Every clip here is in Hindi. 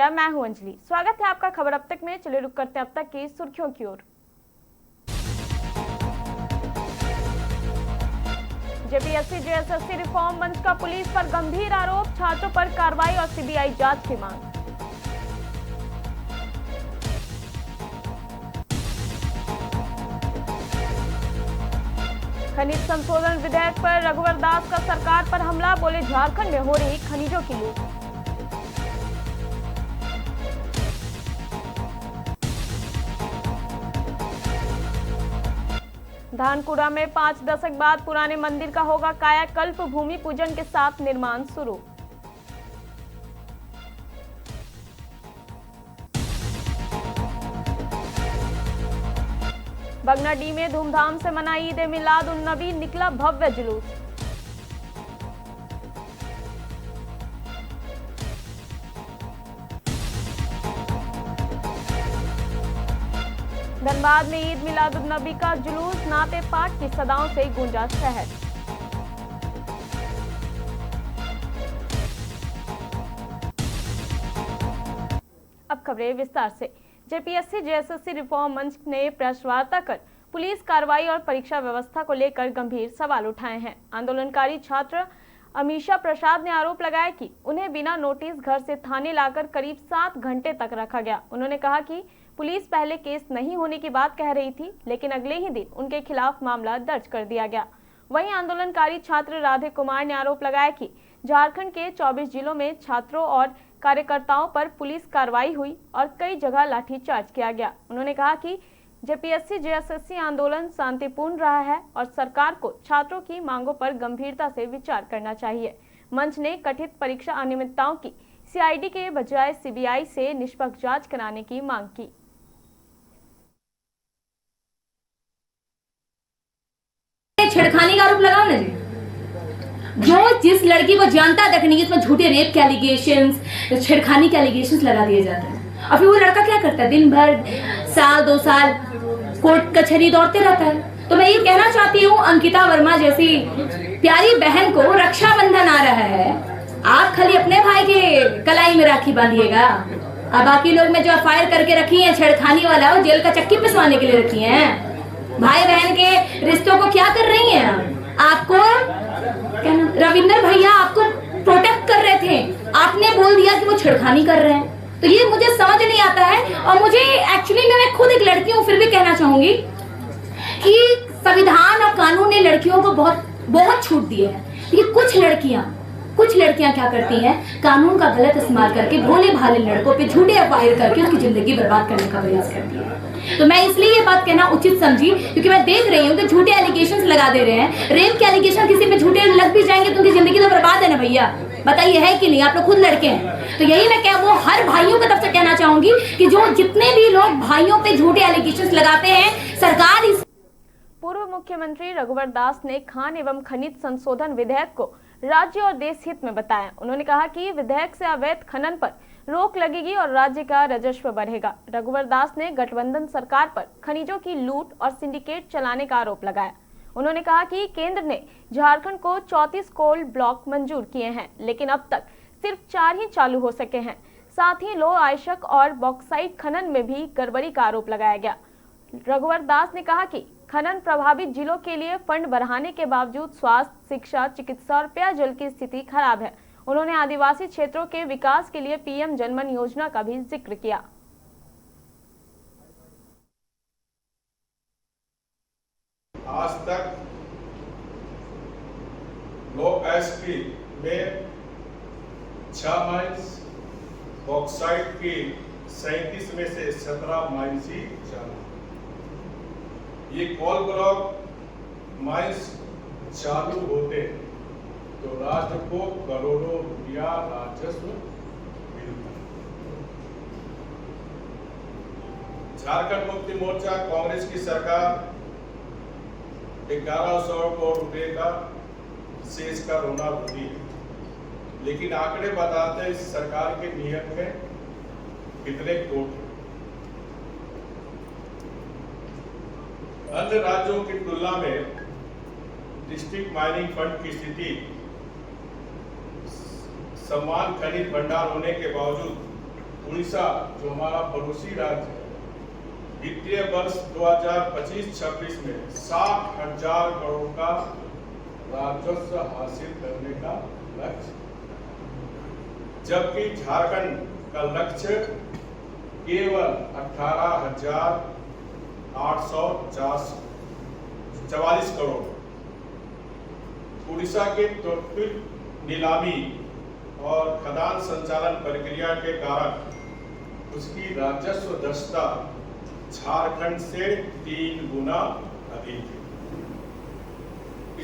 नमस्कार, मैं हूं अंजलि। स्वागत है आपका खबर अब तक में। चलिए रुक करते हैं अब तक की सुर्खियों की ओर। जेपीएससी जेएसएससी रिफॉर्म मंच का पुलिस पर गंभीर आरोप, छात्रों पर कार्रवाई और सीबीआई जांच की मांग। खनिज संशोधन विधेयक पर रघुवर दास का सरकार पर हमला, बोले झारखंड में हो रही खनिजों की लूट। धानकुड़ा में 5 दशक बाद पुराने मंदिर का होगा कायाकल्प, भूमि पूजन के साथ निर्माण शुरू। बगनाडीह में धूमधाम से मनाई ईद ए मिलाद उन नबी, निकला भव्य जुलूस। धनबाद में ईद मिलाद उन नबी का जुलूस, नाते पाठ की सदाओं से गूंजा शहर। अब खबरें विस्तार से। जेपीएससी जेएसएससी रिफॉर्म मंच ने प्रेस वार्ता कर पुलिस कार्रवाई और परीक्षा व्यवस्था को लेकर गंभीर सवाल उठाए हैं। आंदोलनकारी छात्र अमीषा प्रसाद ने आरोप लगाया कि उन्हें बिना नोटिस घर से थाने लाकर करीब 7 घंटे तक रखा गया। उन्होंने कहा कि पुलिस पहले केस नहीं होने की बात कह रही थी, लेकिन अगले ही दिन उनके खिलाफ मामला दर्ज कर दिया गया। वहीं आंदोलनकारी छात्र राधे कुमार ने आरोप लगाया कि झारखंड के 24 जिलों में छात्रों और कार्यकर्ताओं पर पुलिस कार्रवाई हुई और कई जगह लाठीचार्ज किया गया। उन्होंने कहा कि जेपीएससी जेएसएससी आंदोलन शांतिपूर्ण रहा है और सरकार को छात्रों की मांगों पर गंभीरता से विचार करना चाहिए। मंच ने कथित परीक्षा अनियमितताओं की सीआईडी के बजाय सीबीआई से निष्पक्ष जांच कराने की मांग की। छेड़खानी का आरोप लगाओ ना जी। जो जिस लड़की को जानता तक नहीं, इसमें झूठे रेप के एलिगेशंस, छेड़खानी के एलिगेशंस लगा दिए जाते हैं और फिर वो लड़का क्या करता है, दिन भर साल 2 साल कोर्ट कचहरी दौड़ते रहता है। तो मैं ये कहना चाहती हूँ, अंकिता वर्मा जैसी प्यारी बहन को रक्षाबंधन आ रहा है, आप खाली अपने भाई के कलाई में राखी बांधिएगा, अब बाकी लोग में जो एफआईआर करके रखी है छेड़खानी वाला, वो जेल का चक्की पिसवाने के लिए रखी है। भाई बहन के रिश्तों को क्या कर रही हैं? आपको रविंदर भैया आपको प्रोटेक्ट कर रहे थे, आपने बोल दिया कि वो छेड़खानी कर रहे हैं। तो ये मुझे समझ नहीं आता है। और मुझे एक्चुअली मैं खुद एक लड़की हूँ, फिर भी कहना चाहूंगी कि संविधान और कानून ने लड़कियों को बहुत छूट दी है। लेकिन कुछ लड़कियां क्या करती हैं, कानून का गलत इस्तेमाल करके भोले भाले लड़कों पे झूठे एफआईआर करके उसकी जिंदगी बर्बाद करने का प्रयास करती है। तो मैं इसलिए ये बात कहना उचित समझी, क्योंकि मैं देख रही हूँ कि झूठे एलिगेशंस लगा दे रहे हैं। रेप के एलिगेशन किसी पे झूठे लग भी जाएंगे तो उनकी जिंदगी तो बर्बाद है ना भैया, बताइए है कि नहीं? आप लोग खुद लड़के हैं। तो यही मैं वो हर भाइयों की तरफ से कहना चाहूंगी कि जो जितने भी लोग भाइयों पे झूठे एलिगेशंस लगाते हैं, सरकार इस पूर्व मुख्यमंत्री रघुवर दास ने खान एवं खनिज संशोधन विधेयक को राज्य और देश हित में बताया। उन्होंने कहा कि विधेयक से अवैध खनन पर रोक लगेगी और राज्य का राजस्व बढ़ेगा। रघुवर दास ने गठबंधन सरकार पर खनिजों की लूट और सिंडिकेट चलाने का आरोप लगाया। उन्होंने कहा कि केंद्र ने झारखंड को 34 कोल ब्लॉक मंजूर किए हैं, लेकिन अब तक सिर्फ 4 ही चालू हो सके हैं। साथ ही लोह आयशक और बॉक्साइट खनन में भी गड़बड़ी का आरोप लगाया गया। रघुवर दास ने कहा कि खनन प्रभावित जिलों के लिए फंड बढ़ाने के बावजूद स्वास्थ्य, शिक्षा, चिकित्सा और पेयजल की स्थिति खराब है। उन्होंने आदिवासी क्षेत्रों के विकास के लिए पीएम जनमन योजना का भी जिक्र किया। आज तक लोह आयस्क में 6 माइंस, बॉक्साइट की 37 में से 17 माइंस ही चालू। ये कोल ब्लॉक माइंस चालू होते तो राष्ट्र को करोड़ों रुपया राजस्व मिलता। झारखंड मुक्ति मोर्चा कांग्रेस की सरकार 1100 करोड़ रुपए का शेष का रोना रोती है, लेकिन आंकड़े बताते हैं इस सरकार के नियत में कितने कोट। अन्य राज्यों की तुलना में डिस्ट्रिक्ट माइनिंग फंड की स्थिति समान खनिज भंडार होने के बावजूद उड़ीसा जो हमारा पड़ोसी राज्य है, वित्तीय वर्ष 2025-26 में 60,000 करोड़ का राजस्व हासिल करने का लक्ष्य, जबकि झारखंड का लक्ष्य केवल 18,844 करोड़। उड़ीसा के त्वरित नीलामी और खदान संचालन प्रक्रिया के कारण उसकी राजस्व दक्षता झारखंड से 3 गुना अधिक है।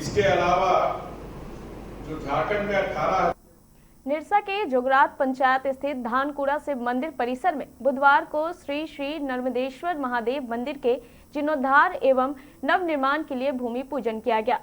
इसके अलावा जो झारखंड में 18 निरसा के जोगरात पंचायत स्थित धानकुड़ा शिव मंदिर परिसर में बुधवार को श्री श्री नर्मदेश्वर महादेव मंदिर के जीर्णोद्धार एवं नवनिर्माण के लिए भूमि पूजन किया गया।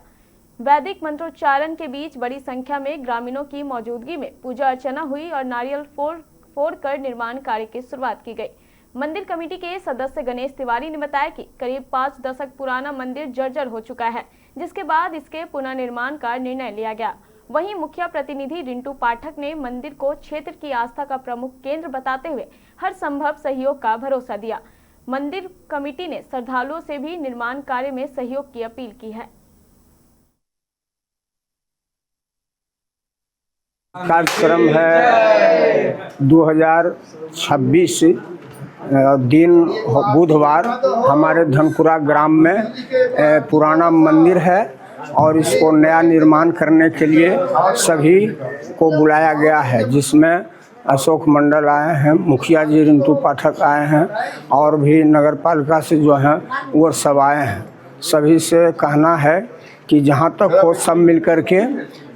वैदिक मंत्रोच्चारण के बीच बड़ी संख्या में ग्रामीणों की मौजूदगी में पूजा अर्चना हुई और नारियल फोड़कर निर्माण कार्य की शुरुआत की गई। मंदिर कमेटी के सदस्य गणेश तिवारी ने बताया कि करीब 5 दशक पुराना मंदिर जर्जर हो चुका है, जिसके बाद इसके पुनर्निर्माण का निर्णय लिया गया। वहीं मुखिया प्रतिनिधि रिंटू पाठक ने मंदिर को क्षेत्र की आस्था का प्रमुख केंद्र बताते हुए हर संभव सहयोग का भरोसा दिया। मंदिर कमेटी ने श्रद्धालुओं से भी निर्माण कार्य में सहयोग की अपील की है। कार्यक्रम है 2026 दिन बुधवार हमारे धनकुरा ग्राम में पुराना मंदिर है और इसको नया निर्माण करने के लिए सभी को बुलाया गया है, जिसमें अशोक मंडल आए हैं, मुखिया जी रिंटू पाठक आए हैं और भी नगर पालिका से जो हैं वो सब आए हैं। सभी से कहना है कि जहाँ तक हो सब मिल कर के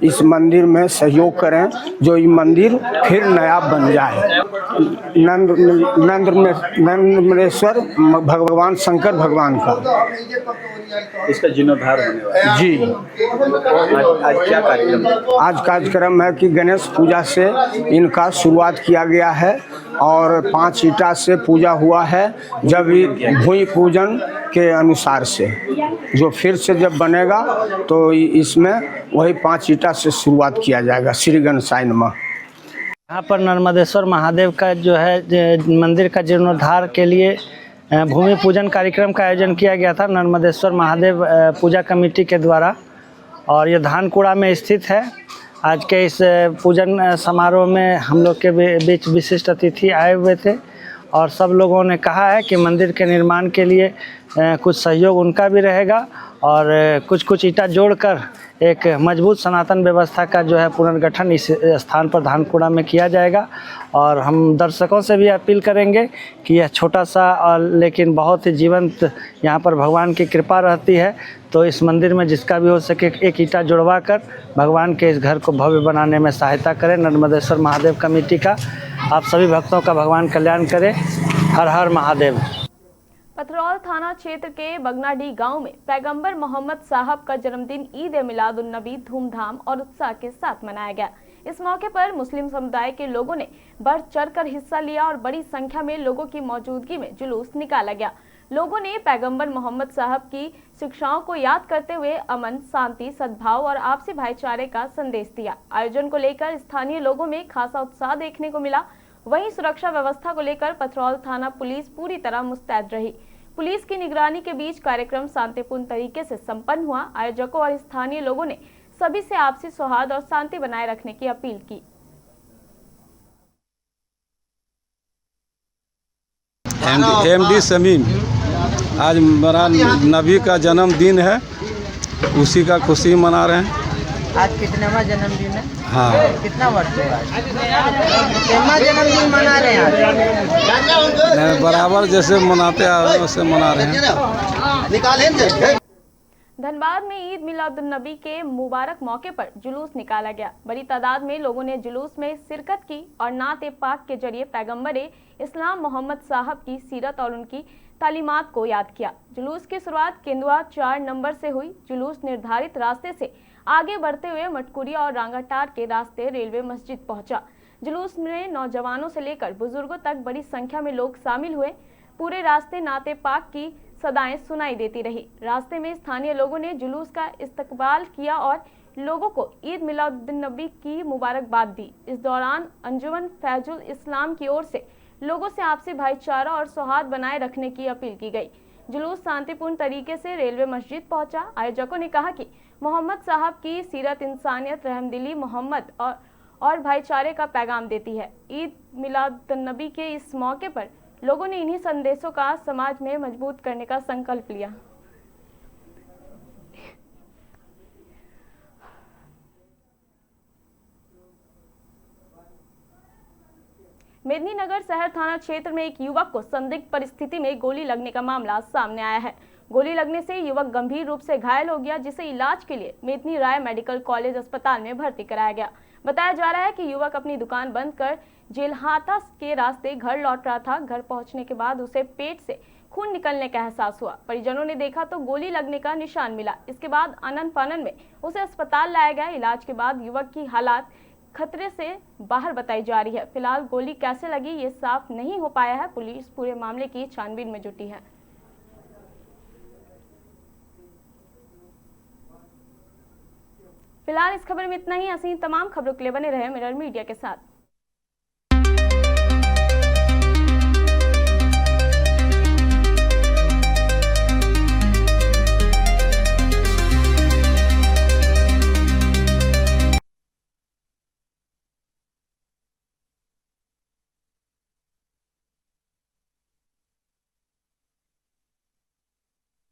इस मंदिर में सहयोग करें, जो ये मंदिर फिर नया बन जाए। नंदमेश्वर भगवान शंकर भगवान का इसका जीर्णोद्धार होने वाला है। जी आज क्या कार्यक्रम है? आज कार्यक्रम है कि गणेश पूजा से इनका शुरुआत किया गया है और 5 ईंटा से पूजा हुआ है। जब भूमि पूजन के अनुसार से जो फिर से जब बनेगा तो इसमें वही 5 ईंटा से शुरुआत किया जाएगा। श्री गणेशाय नमः। यहाँ पर नर्मदेश्वर महादेव का जो है मंदिर का जीर्णोद्धार के लिए भूमि पूजन कार्यक्रम का आयोजन किया गया था नर्मदेश्वर महादेव पूजा कमेटी के द्वारा, और ये धानकुड़ा में स्थित है। आज के इस पूजन समारोह में हम लोग के बीच विशिष्ट अतिथि आए हुए थे और सब लोगों ने कहा है कि मंदिर के निर्माण के लिए कुछ सहयोग उनका भी रहेगा और कुछ ईंटा जोड़कर एक मजबूत सनातन व्यवस्था का जो है पुनर्गठन इस स्थान पर धानकुड़ा में किया जाएगा। और हम दर्शकों से भी अपील करेंगे कि यह छोटा सा और लेकिन बहुत ही जीवंत यहाँ पर भगवान की कृपा रहती है, तो इस मंदिर में जिसका भी हो सके एक ईंटा जुड़वा कर भगवान के इस घर को भव्य बनाने में सहायता करें। नर्मदेश्वर महादेव कमेटी का आप सभी भक्तों का भगवान कल्याण करे। हर हर महादेव। पथरौल थाना क्षेत्र के बगनाडी गांव में पैगंबर मोहम्मद साहब का जन्मदिन ईद ए मिलाद उन नबी धूमधाम और उत्साह के साथ मनाया गया। इस मौके पर मुस्लिम समुदाय के लोगों ने बढ़ चढ़कर हिस्सा लिया और बड़ी संख्या में लोगों की मौजूदगी में जुलूस निकाला गया। लोगों ने पैगंबर मोहम्मद साहब की शिक्षाओं को याद करते हुए अमन, शांति, सद्भाव और आपसी भाईचारे का संदेश दिया। आयोजन को लेकर स्थानीय लोगों में खासा उत्साह देखने को मिला। वहीं सुरक्षा व्यवस्था को लेकर पथरौल थाना पुलिस पूरी तरह मुस्तैद रही। पुलिस की निगरानी के बीच कार्यक्रम शांतिपूर्ण तरीके से संपन्न हुआ। आयोजकों और स्थानीय लोगों ने सभी से आपसी सौहार्द और शांति बनाए रखने की अपील की। एमडी शमीम, आज मेरा नबी का जन्मदिन है, उसी का खुशी मना रहे हैं। आज कितनावा जन्मदिन है? हाँ, कितना वर्ष हुआ? कितना जन्मदिन मना रहे हैं? बराबर जैसे मनाते आ रहे हैं वैसे मना रहे हैं। धनबाद में ईद मिलादुन्नबी के मुबारक मौके पर जुलूस निकाला गया। बड़ी तादाद में लोगों ने जुलूस में शिरकत की और नात पाक के जरिए पैगंबर इस्लाम मोहम्मद साहब की सीरत और उनकी तालीमात को याद किया। जुलूस की शुरुआत केंदुआ 4 नंबर से हुई। जुलूस निर्धारित रास्ते से आगे बढ़ते हुए मटकुरिया और रांगाटार के रास्ते रेलवे मस्जिद पहुंचा। जुलूस में नौजवानों से लेकर बुजुर्गों तक बड़ी संख्या में लोग शामिल हुए। पूरे रास्ते नाते पाक की सदाएं सुनाई देती रही। रास्ते में स्थानीय लोगों ने जुलूस का इस्तकबाल किया और लोगों को ईद मिलादुन्नबी की मुबारकबाद दी। इस दौरान अंजुमन फैजुल इस्लाम की ओर से लोगों से आपसी भाईचारा और सौहार्द बनाए रखने की अपील की गई। जुलूस शांतिपूर्ण तरीके से रेलवे मस्जिद पहुंचा। आयोजकों ने कहा कि मोहम्मद साहब की सीरत इंसानियत, रहमदिली, मोहम्मद और भाईचारे का पैगाम देती है। ईद मिलादुन्नबी के इस मौके पर लोगों ने इन्हीं संदेशों का समाज में मजबूत करने का संकल्प लिया। मेदिनीनगर शहर थाना क्षेत्र में एक युवक को संदिग्ध परिस्थिति में गोली लगने का मामला सामने आया है। गोली लगने से युवक गंभीर रूप से घायल हो गया, जिसे इलाज के लिए मेदिनी राय मेडिकल कॉलेज अस्पताल में भर्ती कराया गया। बताया जा रहा है कि युवक अपनी दुकान बंद कर जेलहाता के रास्ते घर लौट रहा था। घर पहुंचने के बाद उसे पेट से खून निकलने का एहसास हुआ। परिजनों ने देखा तो गोली लगने का निशान मिला। इसके बाद आनन फानन में उसे अस्पताल लाया गया। इलाज के बाद युवक की हालत खतरे से बाहर बताई जा रही है। फिलहाल गोली कैसे लगी ये साफ नहीं हो पाया है। पुलिस पूरे मामले की छानबीन में जुटी है। फिलहाल इस खबर में इतना ही। ऐसी तमाम खबरों के लिए बने रहे मिरर मीडिया के साथ।